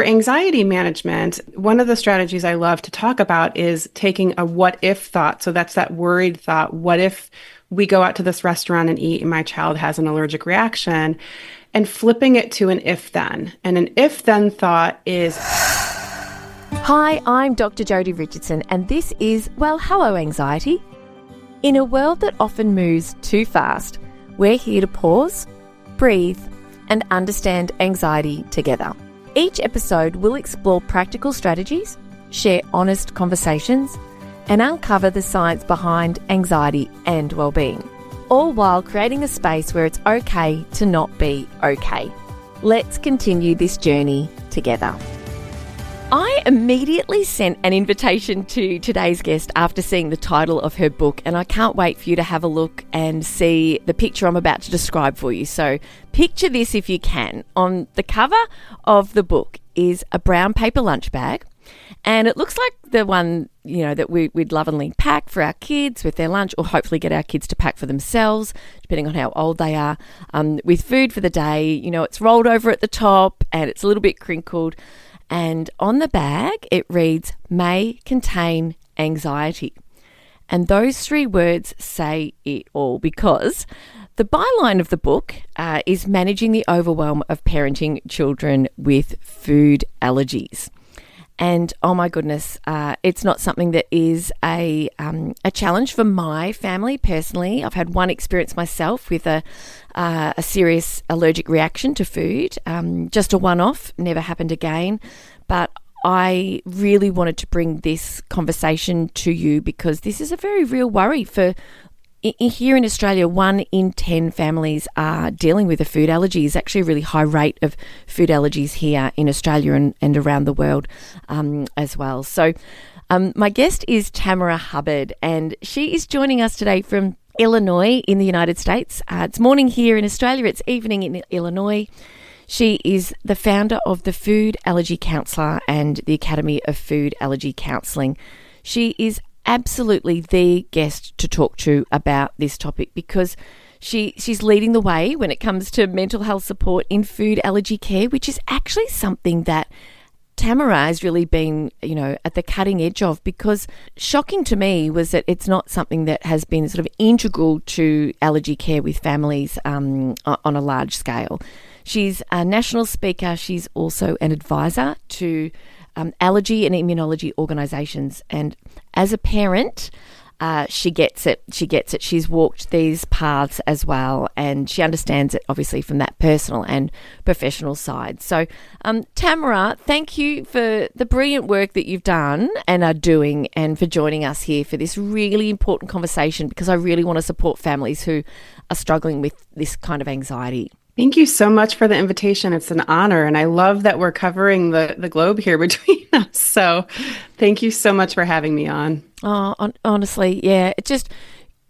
for anxiety management, one of the strategies I love to talk about is taking a what if thought. So that's that worried thought. What if we go out to this restaurant and eat and my child has an allergic reaction? And flipping it to an if then. And an if then thought is... Hi, I'm Dr. Jodi Richardson, and this is Well, Hello Anxiety. In a world that often moves too fast, we're here to pause, breathe, and understand anxiety together. Each episode will explore practical strategies, share honest conversations, and uncover the science behind anxiety and well-being, all while creating a space where it's okay to not be okay. Let's continue this journey together. I immediately sent an invitation to today's guest after seeing the title of her book, and I can't wait for you to have a look and see the picture I'm about to describe for you. So picture this if you can. On the cover of the book is a brown paper lunch bag, and it looks like the one, that we'd lovingly pack for our kids with their lunch, or hopefully get our kids to pack for themselves, depending on how old they are, with food for the day. It's rolled over at the top and it's a little bit crinkled. And on the bag, it reads, may contain anxiety. And those three words say it all, because the byline of the book is managing the overwhelm of parenting children with food allergies. And oh my goodness, it's not something that is a challenge for my family personally. I've had one experience myself with a serious allergic reaction to food, just a one-off, never happened again. But I really wanted to bring this conversation to you because this is a very real worry for. Here in Australia, 1 in 10 families are dealing with a food allergy. It's actually a really high rate of food allergies here in Australia and around the world as well. So my guest is Tamara Hubbard, and she is joining us today from Illinois in the United States. It's morning here in Australia. It's evening in Illinois. She is the founder of the Food Allergy Counselor and the Academy of Food Allergy Counselling. She is absolutely the guest to talk to about this topic because she's leading the way when it comes to mental health support in food allergy care, which is actually something that Tamara has really been, at the cutting edge of, because shocking to me was that it's not something that has been sort of integral to allergy care with families on a large scale. She's a national speaker. She's also an advisor to allergy and immunology organisations. And as a parent, she gets it. She's walked these paths as well, and she understands it obviously from that personal and professional side. So, Tamara, thank you for the brilliant work that you've done and are doing, and for joining us here for this really important conversation, because I really want to support families who are struggling with this kind of anxiety. Thank you so much for the invitation. It's an honor. And I love that we're covering the globe here between us. So thank you so much for having me on. Oh, honestly, yeah.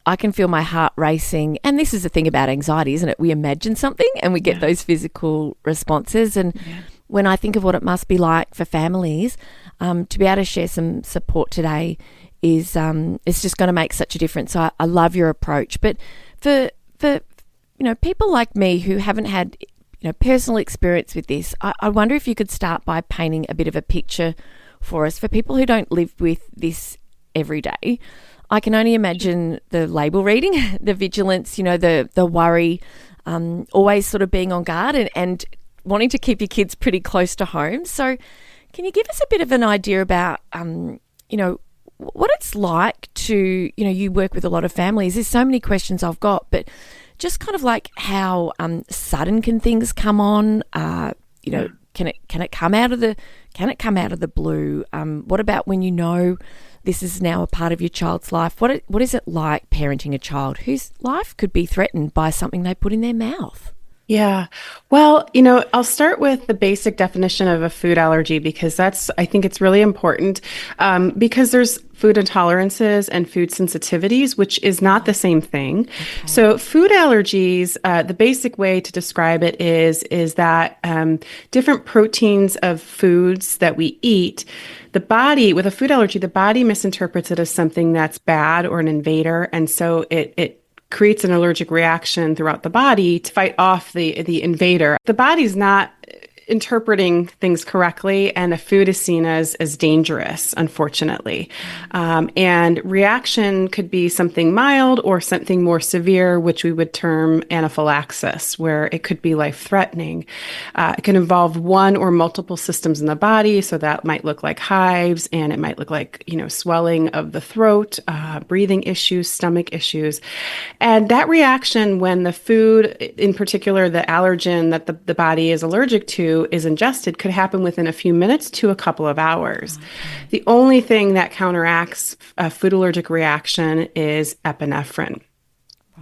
I can feel my heart racing. And this is the thing about anxiety, isn't it? We imagine something and we get those physical responses. And when I think of what it must be like for families, to be able to share some support today is it's just going to make such a difference. So I love your approach. But for people like me who haven't had, personal experience with this, I wonder if you could start by painting a bit of a picture for us, for people who don't live with this every day. I can only imagine the label reading, the vigilance, the worry, always sort of being on guard and wanting to keep your kids pretty close to home. So can you give us a bit of an idea about, what it's like to, you work with a lot of families. There's so many questions I've got, but just kind of like how sudden can things come on? Can it come out of the blue? What about when this is now a part of your child's life? What is it like parenting a child whose life could be threatened by something they put in their mouth? Yeah. Well, I'll start with the basic definition of a food allergy, because I think it's really important, because there's food intolerances and food sensitivities, which is not the same thing. Okay. So food allergies, the basic way to describe it is that different proteins of foods that we eat, the body, with a food allergy, the body misinterprets it as something that's bad or an invader. And so it creates an allergic reaction throughout the body to fight off the invader. The body's not interpreting things correctly, and a food is seen as dangerous, unfortunately. And reaction could be something mild or something more severe, which we would term anaphylaxis, where it could be life-threatening. It can involve one or multiple systems in the body, so that might look like hives, and it might look like, swelling of the throat, breathing issues, stomach issues. And that reaction, when the food, in particular the allergen that the body is allergic to, is ingested, could happen within a few minutes to a couple of hours. Okay. The only thing that counteracts a food allergic reaction is epinephrine.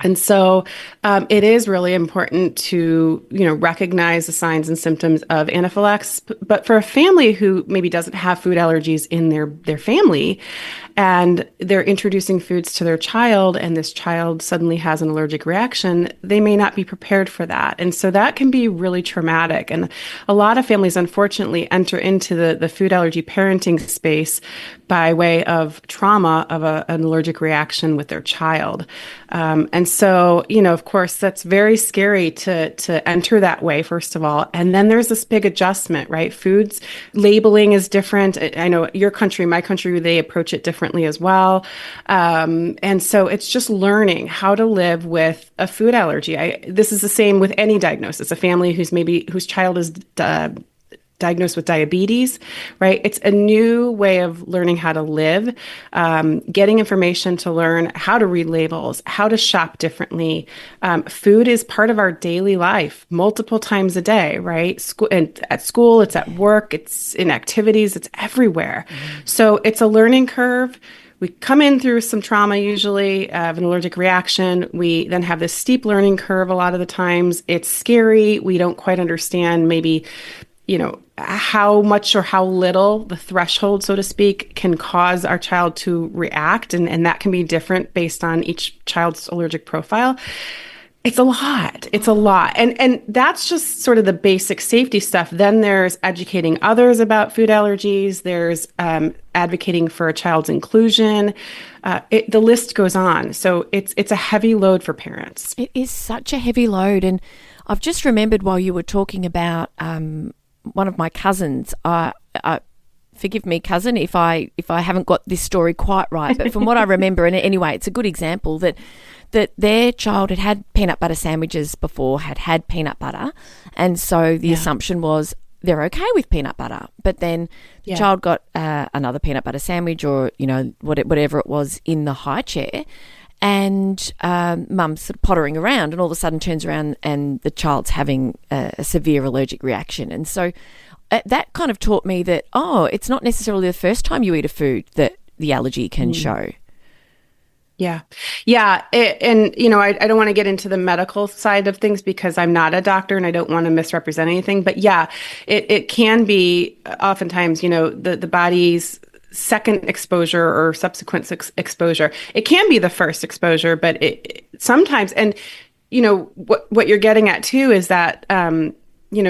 And so it is really important to, recognize the signs and symptoms of anaphylaxis. But for a family who maybe doesn't have food allergies in their family, and they're introducing foods to their child, and this child suddenly has an allergic reaction, they may not be prepared for that. And so that can be really traumatic. And a lot of families, unfortunately, enter into the food allergy parenting space by way of trauma of an allergic reaction with their child. And so, of course, that's very scary to enter that way, first of all. And then there's this big adjustment, right? Foods labeling is different. I know your country, my country, they approach it differently as well. And so it's just learning how to live with a food allergy. This is the same with any diagnosis. A family whose child is diagnosed with diabetes, right? It's a new way of learning how to live, getting information to learn how to read labels, how to shop differently. Food is part of our daily life multiple times a day, right? At school, it's at work, it's in activities, it's everywhere. Mm-hmm. So it's a learning curve. We come in through some trauma, usually of an allergic reaction. We then have this steep learning curve a lot of the times. It's scary. We don't quite understand maybe how much or how little the threshold, so to speak, can cause our child to react. And that can be different based on each child's allergic profile. It's a lot. It's a lot. And that's just sort of the basic safety stuff. Then there's educating others about food allergies. There's advocating for a child's inclusion. The list goes on. So it's a heavy load for parents. It is such a heavy load. And I've just remembered while you were talking about one of my cousins, forgive me, cousin, if I haven't got this story quite right, but from what I remember, and anyway, it's a good example that their child had peanut butter sandwiches before, had peanut butter, and so the assumption was they're okay with peanut butter. But then the child got another peanut butter sandwich or, whatever it was in the high chair, and mum's sort of pottering around, and all of a sudden turns around and the child's having a severe allergic reaction. And so that kind of taught me that, it's not necessarily the first time you eat a food that the allergy can show. Yeah. Yeah. I don't want to get into the medical side of things because I'm not a doctor and I don't want to misrepresent anything. But yeah, it can be oftentimes, the body's second exposure or subsequent exposure. It can be the first exposure, but it sometimes, and what you're getting at too is that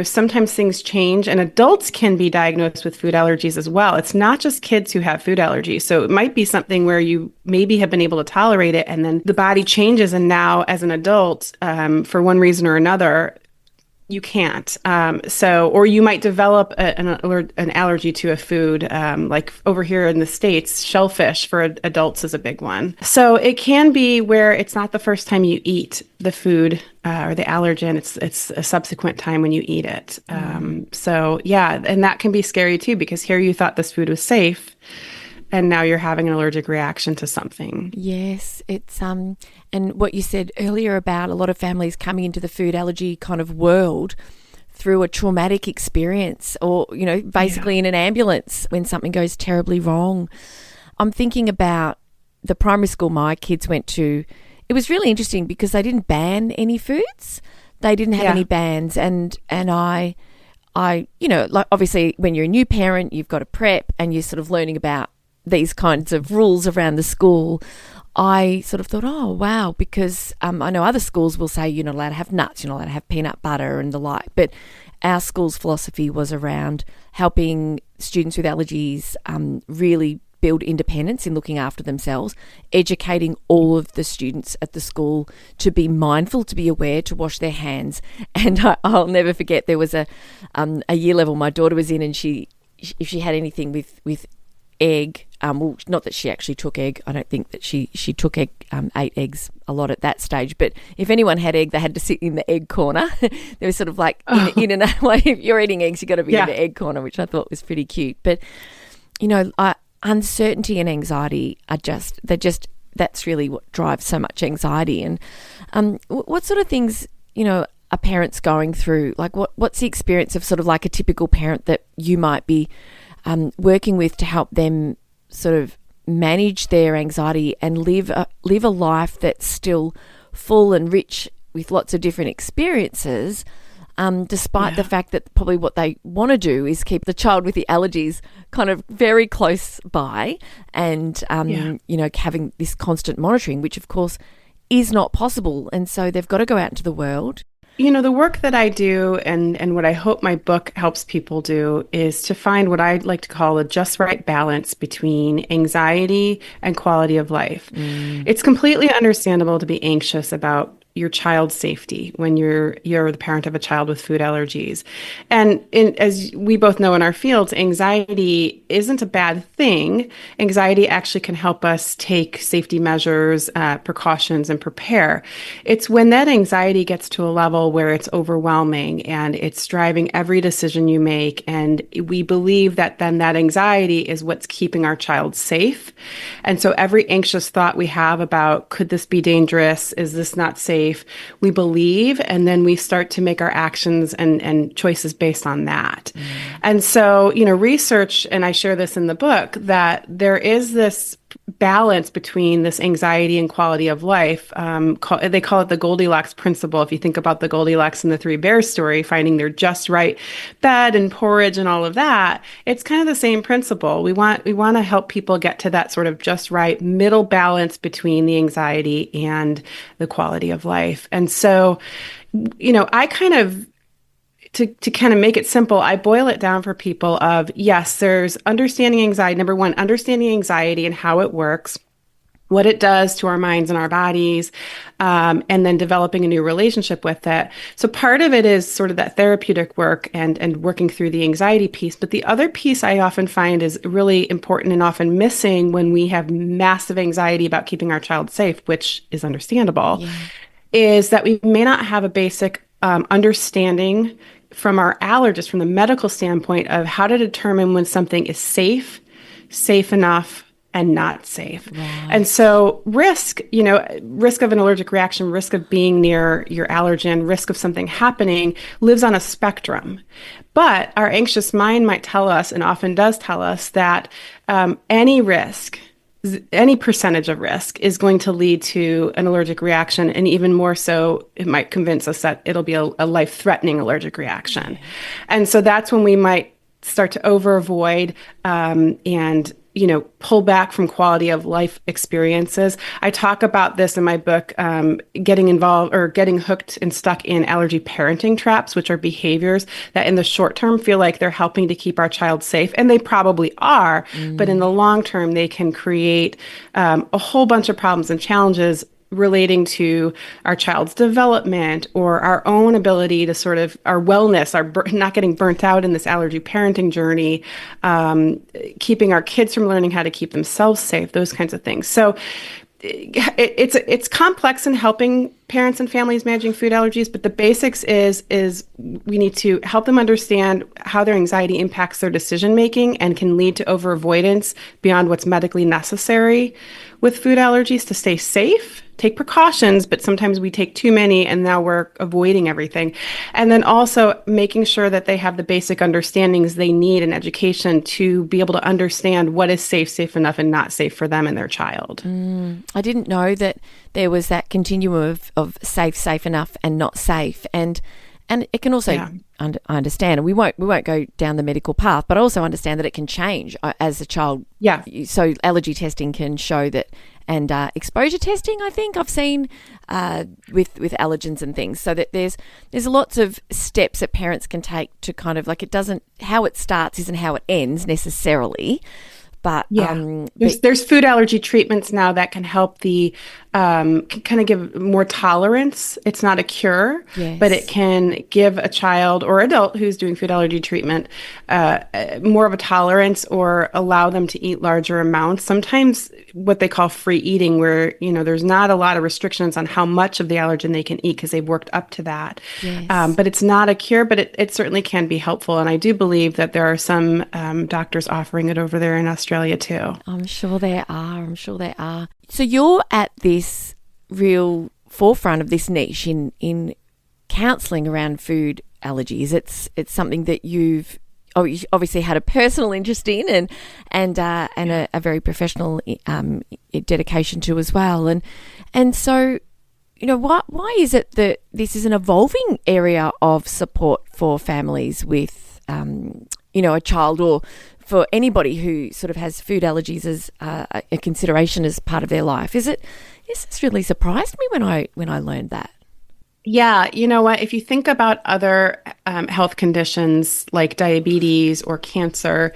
sometimes things change, and adults can be diagnosed with food allergies as well. It's not just kids who have food allergies. So it might be something where you maybe have been able to tolerate it, and then the body changes, and now as an adult, for one reason or another, you can't. Or you might develop an allergy to a food, like over here in the States, shellfish for adults is a big one. So it can be where it's not the first time you eat the food or the allergen, it's a subsequent time when you eat it. And that can be scary too, because here you thought this food was safe, and now you're having an allergic reaction to something. Yes, it's and what you said earlier about a lot of families coming into the food allergy kind of world through a traumatic experience, or basically in an ambulance when something goes terribly wrong. I'm thinking about the primary school my kids went to. It was really interesting because they didn't ban any foods. They didn't have any bans, and I like obviously when you're a new parent, you've got to prep and you're sort of learning about these kinds of rules around the school. I sort of thought, oh, wow, because I know other schools will say you're not allowed to have nuts, you're not allowed to have peanut butter and the like, but our school's philosophy was around helping students with allergies really build independence in looking after themselves, educating all of the students at the school to be mindful, to be aware, to wash their hands. And I'll never forget, there was a year level my daughter was in, and if she had anything with egg, well, not that she actually took egg. I don't think that she took egg, ate eggs a lot at that stage. But if anyone had egg, they had to sit in the egg corner. They were sort of like in and out. Like, if you're eating eggs, you've got to be in the egg corner, which I thought was pretty cute. But uncertainty and anxiety that's really what drives so much anxiety. And what sort of things are parents going through? Like, what's the experience of sort of like a typical parent that you might be working with to help them sort of manage their anxiety and live a life that's still full and rich with lots of different experiences, despite the fact that probably what they want to do is keep the child with the allergies kind of very close by, and having this constant monitoring, which of course is not possible. And so they've got to go out into the world. The work that I do and what I hope my book helps people do is to find what I like to call a just right balance between anxiety and quality of life. It's completely understandable to be anxious about your child's safety when you're the parent of a child with food allergies. And as we both know in our fields, anxiety isn't a bad thing. Anxiety actually can help us take safety measures, precautions, and prepare. It's when that anxiety gets to a level where it's overwhelming and it's driving every decision you make, and we believe that then that anxiety is what's keeping our child safe. And so every anxious thought we have about, could this be dangerous? Is this not safe? We believe, and then we start to make our actions and choices based on that. And so, research, and I share this in the book, that there is this balance between this anxiety and quality of life. They call it the Goldilocks principle. If you think about the Goldilocks and the Three Bears story, finding their just right bed and porridge and all of that, it's kind of the same principle. We want to help people get to that sort of just right middle balance between the anxiety and the quality of life. And so, I kind of, to kind of make it simple, I boil it down for people of, yes, there's understanding anxiety. Number one, understanding anxiety and how it works, what it does to our minds and our bodies, and then developing a new relationship with it. So part of it is sort of that therapeutic work and working through the anxiety piece. But the other piece I often find is really important and often missing when we have massive anxiety about keeping our child safe, which is understandable, is that we may not have a basic understanding from our allergist, from the medical standpoint, of how to determine when something is safe enough, and not safe. Right. And so risk of an allergic reaction, risk of being near your allergen, risk of something happening lives on a spectrum. But our anxious mind might tell us, and often does tell us, that any percentage of risk is going to lead to an allergic reaction. And even more so, it might convince us that it'll be a life-threatening allergic reaction. And so that's when we might start to over-avoid and pull back from quality of life experiences. I talk about this in my book, getting involved or getting hooked and stuck in allergy parenting traps, which are behaviors that in the short term feel like they're helping to keep our child safe. And they probably are, but in the long term, they can create a whole bunch of problems and challenges relating to our child's development or our own ability to sort of our wellness, not getting burnt out in this allergy parenting journey, keeping our kids from learning how to keep themselves safe, those kinds of things. So it's complex in helping parents and families managing food allergies, but the basics is we need to help them understand how their anxiety impacts their decision making and can lead to over avoidance beyond what's medically necessary with food allergies to stay safe. Take precautions, but sometimes we take too many and now we're avoiding everything. And then also making sure that they have the basic understandings they need in education to be able to understand what is safe enough, and not safe for them and their child. I didn't know that there was that continuum of safe enough, and not safe. And it can also, I understand, and we won't go down the medical path, but I also understand that it can change as a child. Yeah. So allergy testing can show that, and exposure testing, I think I've seen with allergens and things. So that there's lots of steps that parents can take to kind of, like, how it starts isn't how it ends necessarily, but Yeah. but There's food allergy treatments now that can help can kind of give more tolerance. It's not a cure, but it yes, can give a child or adult who's doing food allergy treatment more of a tolerance or allow them to eat larger amounts. Sometimes what they call free eating, where, there's not a lot of restrictions on how much of the allergen they can eat because they've worked up to that. yes. But it's not a cure, but it certainly can be helpful. And I do believe that there are some doctors offering it over there in Australia too. I'm sure there are. I'm sure there are. So you're at this real forefront of this niche in counselling around food allergies. It's something that you obviously had a personal interest in and a very professional dedication to as well. And so, why is it that this is an evolving area of support for families with a child, or for anybody who sort of has food allergies as a consideration as part of their life? This really surprised me when I learned that. Yeah, you know what? If you think about other health conditions like diabetes or cancer,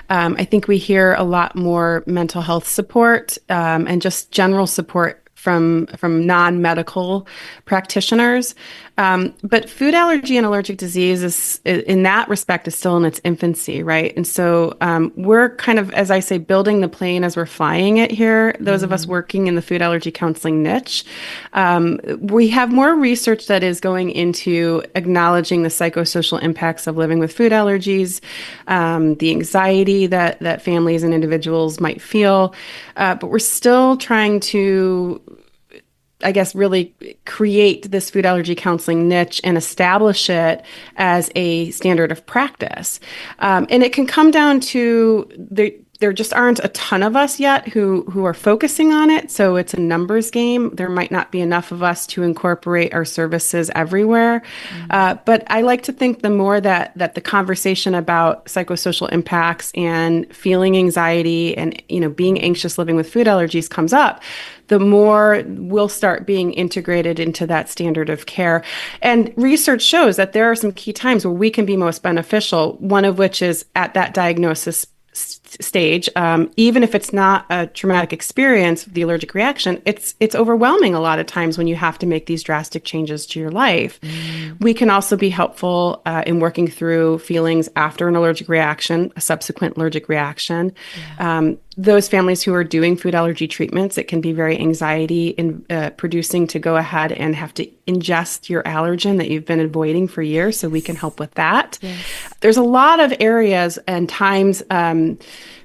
I think we hear a lot more mental health support and just general support from non-medical practitioners. But food allergy and allergic disease is, in that respect, is still in its infancy, right? And so we're kind of, as I say, building the plane as we're flying it here. Those of us working in the food allergy counseling niche, we have more research that is going into acknowledging the psychosocial impacts of living with food allergies, the anxiety that families and individuals might feel. But we're still trying to, I guess, really create this food allergy counseling niche and establish it as a standard of practice. And it can come down to there just aren't a ton of us yet who are focusing on it. So it's a numbers game. There might not be enough of us to incorporate our services everywhere. But I like to think the more that the conversation about psychosocial impacts and feeling anxiety and, being anxious living with food allergies comes up, the more we'll start being integrated into that standard of care. And research shows that there are some key times where we can be most beneficial, one of which is at that diagnosis stage. Even if it's not a traumatic experience, the allergic reaction, it's overwhelming a lot of times when you have to make these drastic changes to your life. We can also be helpful in working through feelings after an allergic reaction, a subsequent allergic reaction. Those families who are doing food allergy treatments, it can be very anxiety producing to go ahead and have to ingest your allergen that you've been avoiding for years. So we can help with that. Yes. There's a lot of areas and times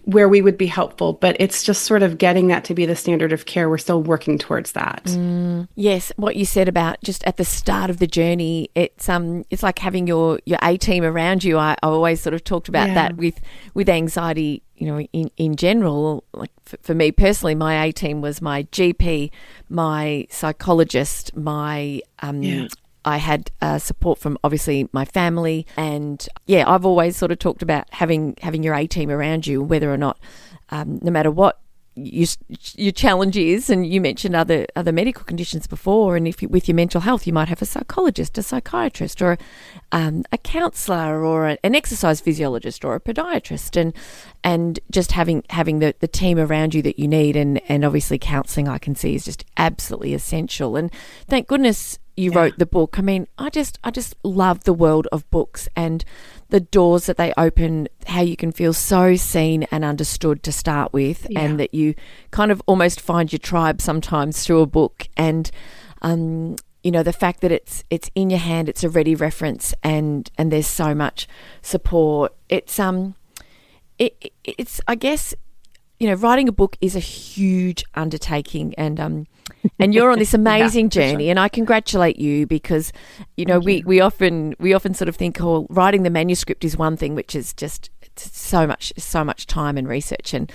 where we would be helpful, but it's just sort of getting that to be the standard of care. We're still working towards that. Yes, what you said about just at the start of the journey, it's like having your A-team around you. I always sort of talked about that with anxiety, in general. Like for me personally, my A-team was my GP, my psychologist, I had support from obviously my family, and I've always sort of talked about having your A-team around you, whether or not, no matter what your challenge is. And you mentioned other medical conditions before, and if with your mental health, you might have a psychologist, a psychiatrist, or a counsellor, or an exercise physiologist, or a podiatrist, and just having the team around you that you need, and obviously counselling, I can see, is just absolutely essential. And thank goodness you wrote the book. I mean, I just love the world of books and the doors that they open, how you can feel so seen and understood to start with, and that you kind of almost find your tribe sometimes through a book. And the fact that it's in your hand, it's a ready reference, and there's so much support. It's I guess, writing a book is a huge undertaking, and you're on this amazing journey, sure. And I congratulate you, because we often sort of think, writing the manuscript is one thing, which is just so much time and research and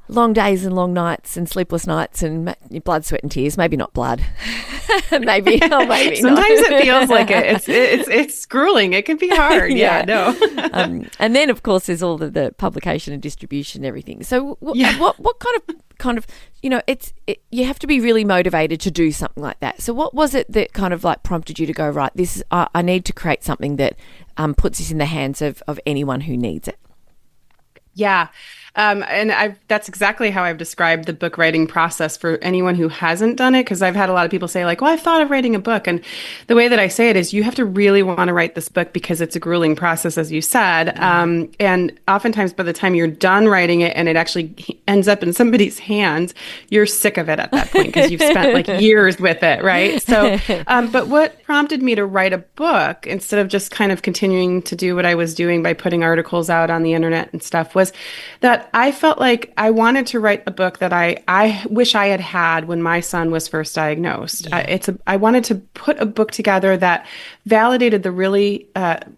long days and long nights and sleepless nights and blood, sweat and tears. Maybe not blood. maybe Sometimes not. It feels like it. It's grueling. It can be hard. No. And then of course there's all the publication and distribution and everything. So what kind of you have to be really motivated to do something like that. So what was it that kind of like prompted you to go, right, this is I need to create something that puts this in the hands of anyone who needs it? Yeah. That's exactly how I've described the book writing process for anyone who hasn't done it, because I've had a lot of people say like, well, I've thought of writing a book. And the way that I say it is you have to really want to write this book because it's a grueling process, as you said. And oftentimes by the time you're done writing it and it actually ends up in somebody's hands, you're sick of it at that point because you've spent like years with it, right? So, but what prompted me to write a book instead of just kind of continuing to do what I was doing by putting articles out on the internet and stuff was that I felt like I wanted to write a book that I wish I had had when my son was first diagnosed. I wanted to put a book together that validated the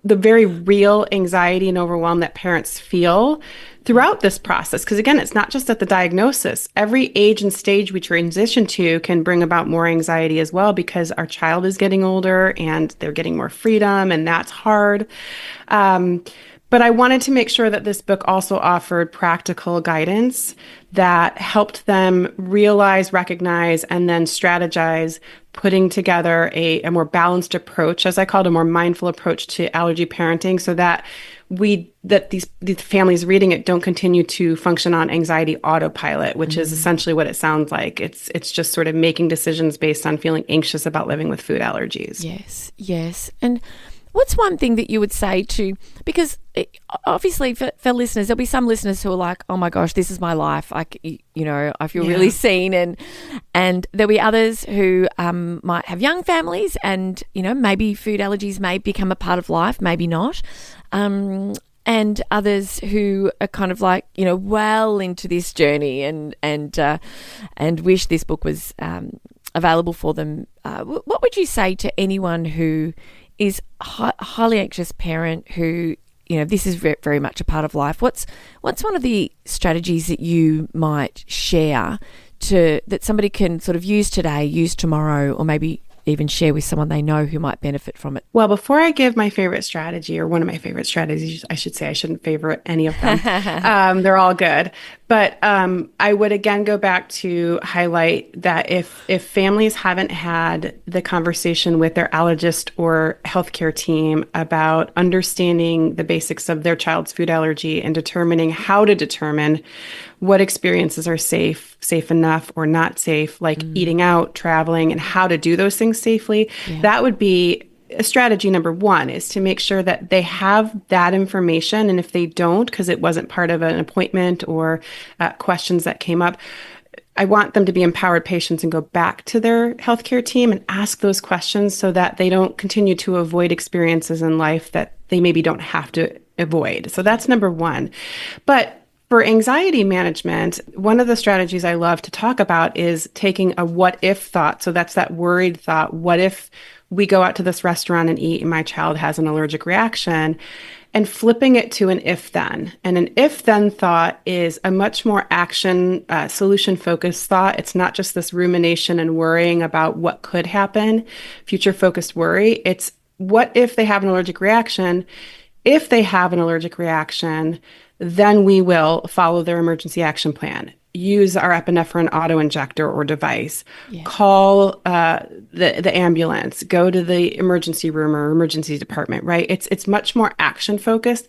very real anxiety and overwhelm that parents feel throughout this process. Because again, it's not just at the diagnosis. Every age and stage we transition to can bring about more anxiety as well, because our child is getting older and they're getting more freedom, and that's hard. But I wanted to make sure that this book also offered practical guidance that helped them realize, recognize, and then strategize, putting together a more balanced approach, as I called, a more mindful approach to allergy parenting, so that these families reading it don't continue to function on anxiety autopilot, which is essentially what it sounds like. It's just sort of making decisions based on feeling anxious about living with food allergies. Yes. And what's one thing that you would say to, because obviously for listeners, there'll be some listeners who are like, oh my gosh, this is my life. I feel really seen. And there'll be others who might have young families and, maybe food allergies may become a part of life, maybe not. And others who are kind of like, well into this journey and wish this book was available for them. What would you say to anyone who is a highly anxious parent who, this is very much a part of life? What's one of the strategies that you might share that somebody can sort of use today, use tomorrow, or maybe even share with someone they know who might benefit from it? Well, before I give my favorite strategy, or one of my favorite strategies, I should say, I shouldn't favorite any of them. They're all good. But I would again go back to highlight that if families haven't had the conversation with their allergist or healthcare team about understanding the basics of their child's food allergy and determining how to determine what experiences are safe enough or not safe, like eating out, traveling, and how to do those things safely, that would be strategy number one, is to make sure that they have that information. And if they don't, because it wasn't part of an appointment or questions that came up, I want them to be empowered patients and go back to their healthcare team and ask those questions so that they don't continue to avoid experiences in life that they maybe don't have to avoid. So that's number one. But for anxiety management, one of the strategies I love to talk about is taking a what if thought. So that's that worried thought. What if we go out to this restaurant and eat and my child has an allergic reaction? And flipping it to an if then. And an if then thought is a much more action, solution focused thought. It's not just this rumination and worrying about what could happen, future focused worry. It's what if they have an allergic reaction? If they have an allergic reaction, then we will follow their emergency action plan. Use our epinephrine auto-injector or device, call the ambulance, go to the emergency room or emergency department, right? It's much more action-focused.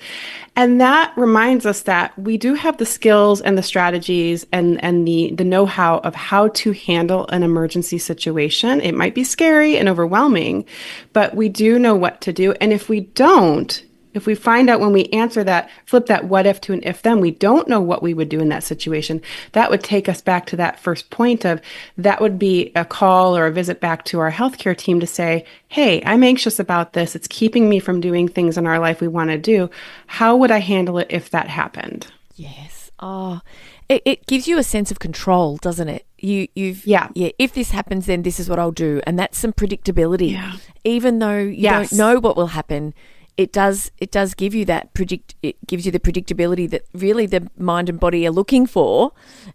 And that reminds us that we do have the skills and the strategies and the know-how of how to handle an emergency situation. It might be scary and overwhelming, but we do know what to do. And if we don't, if we find out when we answer that, flip that what if to an if then, we don't know what we would do in that situation, that would take us back to that first point of that would be a call or a visit back to our healthcare team to say, hey, I'm anxious about this. It's keeping me from doing things in our life we want to do. How would I handle it if that happened? Yes. Oh, it gives you a sense of control, doesn't it? If this happens, then this is what I'll do. And that's some predictability. Yeah. Even though you don't know what will happen, it does give you it gives you the predictability that really the mind and body are looking for,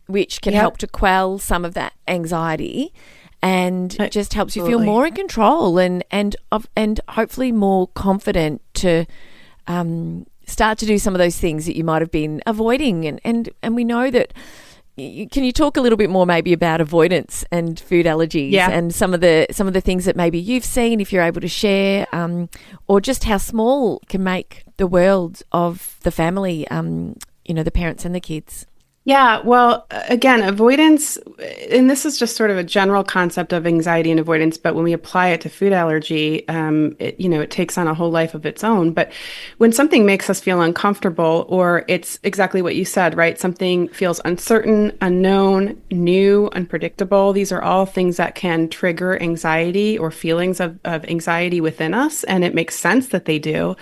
which can help to quell some of that anxiety and just helps you feel more in control and hopefully more confident to start to do some of those things that you might have been avoiding. And we know that. Can you talk a little bit more maybe about avoidance and food allergies and some of the things that maybe you've seen, if you're able to share, or just how small can make the world of the family, the parents and the kids? Yeah, well, again, avoidance, and this is just sort of a general concept of anxiety and avoidance, but when we apply it to food allergy, it takes on a whole life of its own. But when something makes us feel uncomfortable, or it's exactly what you said, right? Something feels uncertain, unknown, new, unpredictable. These are all things that can trigger anxiety or feelings of anxiety within us, and it makes sense that they do.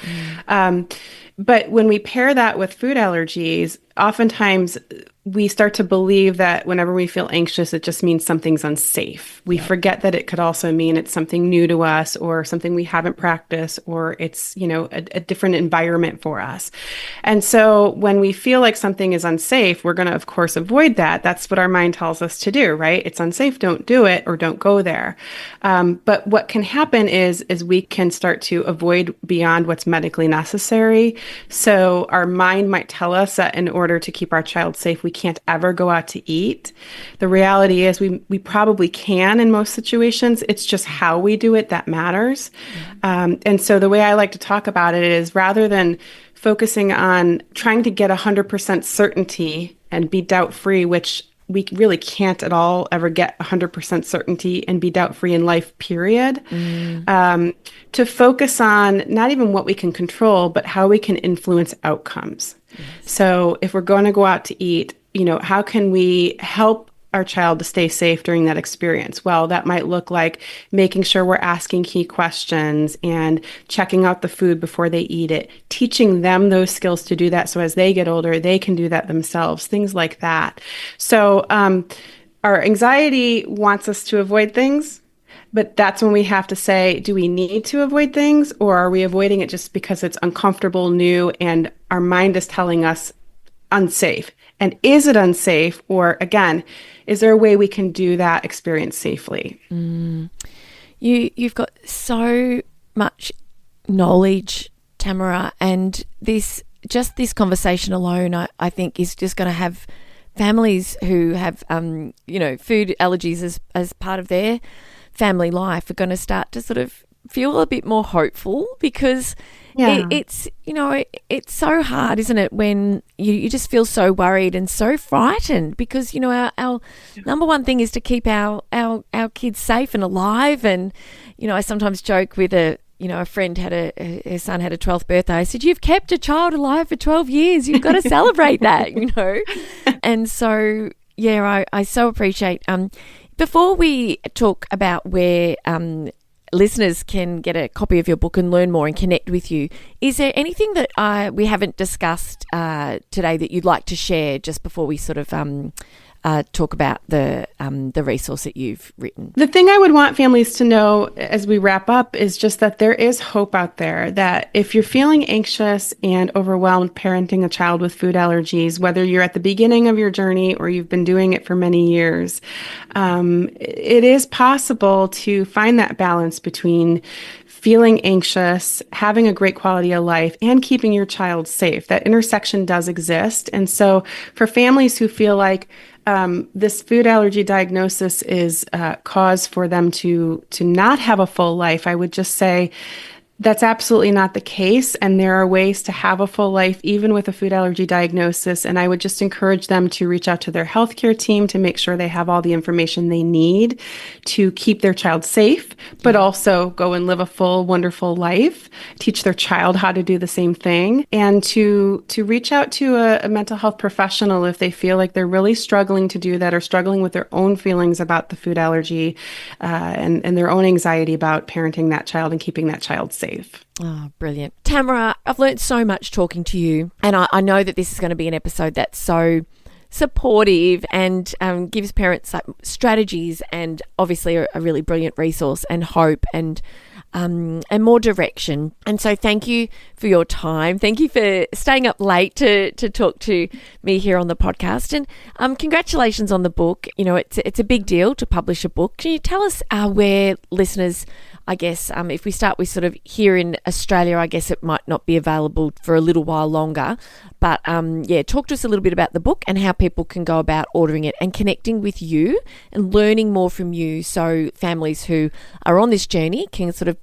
But when we pair that with food allergies, oftentimes we start to believe that whenever we feel anxious, it just means something's unsafe. We forget that it could also mean it's something new to us or something we haven't practiced, or it's, a different environment for us. And so when we feel like something is unsafe, we're going to, of course, avoid that. That's what our mind tells us to do, right? It's unsafe. Don't do it, or don't go there. But what can happen is we can start to avoid beyond what's medically necessary. So our mind might tell us that in order to keep our child safe, we can't ever go out to eat. The reality is we probably can in most situations. It's just how we do it that matters. And so the way I like to talk about it is, rather than focusing on trying to get 100% certainty and be doubt-free, which we really can't at all ever get 100% certainty and be doubt-free in life, period. To focus on not even what we can control, but how we can influence outcomes. So if we're going to go out to eat, how can we help our child to stay safe during that experience? Well, that might look like making sure we're asking key questions and checking out the food before they eat it, teaching them those skills to do that so as they get older, they can do that themselves, things like that. So our anxiety wants us to avoid things, but that's when we have to say, do we need to avoid things, or are we avoiding it just because it's uncomfortable, new, and our mind is telling us unsafe? And is it unsafe? Or again, is there a way we can do that experience safely? You've got so much knowledge, Tamara, and this conversation alone, I think, is just going to have families who have, food allergies as part of their family life are going to start to sort of feel a bit more hopeful, because it's so hard, isn't it, when you just feel so worried and so frightened, because our number one thing is to keep our kids safe and alive. And I sometimes joke with a friend her son had a 12th birthday. I said, you've kept a child alive for 12 years. You've got to celebrate that, And so, I so appreciate. Before we talk about where listeners can get a copy of your book and learn more and connect with you, is there anything that we haven't discussed today that you'd like to share just before we sort of talk about the resource that you've written? The thing I would want families to know as we wrap up is just that there is hope out there, that if you're feeling anxious and overwhelmed parenting a child with food allergies, whether you're at the beginning of your journey or you've been doing it for many years, it is possible to find that balance between feeling anxious, having a great quality of life, and keeping your child safe. That intersection does exist. And so for families who feel like this food allergy diagnosis is cause for them to not have a full life, I would just say that's absolutely not the case. And there are ways to have a full life, even with a food allergy diagnosis. And I would just encourage them to reach out to their healthcare team to make sure they have all the information they need to keep their child safe, but also go and live a full, wonderful life, teach their child how to do the same thing, and to reach out to a mental health professional if they feel like they're really struggling to do that, or struggling with their own feelings about the food allergy and their own anxiety about parenting that child and keeping that child safe. Oh, brilliant. Tamara, I've learned so much talking to you, and I know that this is going to be an episode that's so supportive and gives parents strategies and obviously a really brilliant resource and hope and more direction. And so thank you for your time. Thank you for staying up late to talk to me here on the podcast. And congratulations on the book. It's a big deal to publish a book. Can you tell us where listeners, I guess, if we start with sort of here in Australia, I guess it might not be available for a little while longer. But talk to us a little bit about the book and how people can go about ordering it and connecting with you and learning more from you, so families who are on this journey can sort of,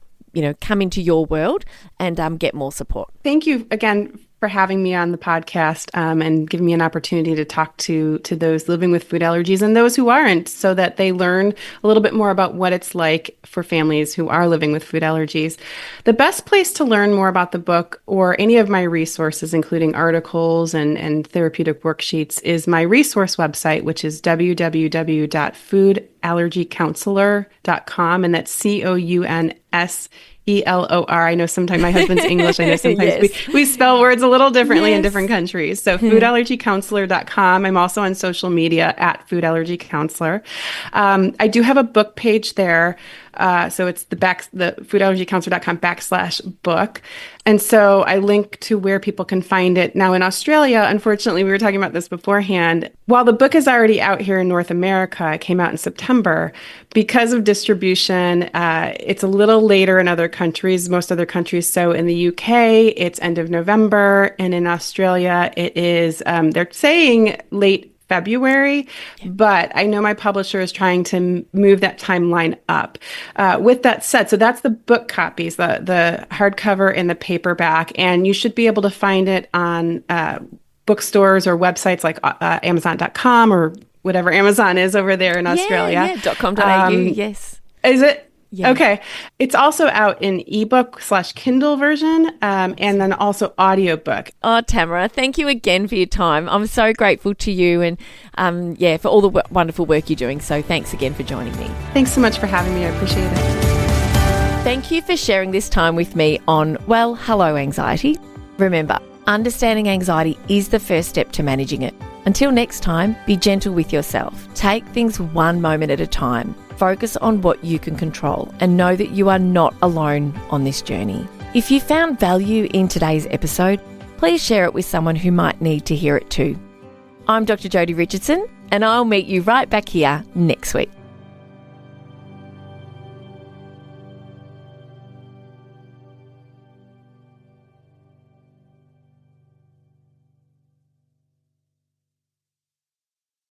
come into your world and get more support. Thank you again for having me on the podcast and giving me an opportunity to talk to those living with food allergies and those who aren't, so that they learn a little bit more about what it's like for families who are living with food allergies. The best place to learn more about the book or any of my resources, including articles and therapeutic worksheets, is my resource website, which is www.foodallergycounselor.com, and that's COUNSELOR. I know sometimes my husband's English. I know sometimes Yes. we spell words a little differently in Yes. different countries. So foodallergycounselor.com. I'm also on social media at Food Allergy Counselor. I do have a book page there. So it's the foodallergycounselor.com/book. And so I link to where people can find it. Now in Australia, unfortunately, we were talking about this beforehand. While the book is already out here in North America, it came out in September. Because of distribution, it's a little later in other countries, most other countries. So in the UK, it's end of November. And in Australia, it is, they're saying late February, but I know my publisher is trying to move that timeline up. With that said, so that's the book copies, the hardcover and the paperback, and you should be able to find it on bookstores or websites like Amazon.com or whatever Amazon is over there in Australia. Yeah, .com.au, yes. Is it? Yeah. Okay. It's also out in ebook/Kindle version, and then also audiobook. Oh, Tamara, thank you again for your time. I'm so grateful to you and, for all the wonderful work you're doing. So thanks again for joining me. Thanks so much for having me. I appreciate it. Thank you for sharing this time with me on Well, Hello Anxiety. Remember, understanding anxiety is the first step to managing it. Until next time, be gentle with yourself. Take things one moment at a time. Focus on what you can control and know that you are not alone on this journey. If you found value in today's episode, please share it with someone who might need to hear it too. I'm Dr. Jodi Richardson, and I'll meet you right back here next week.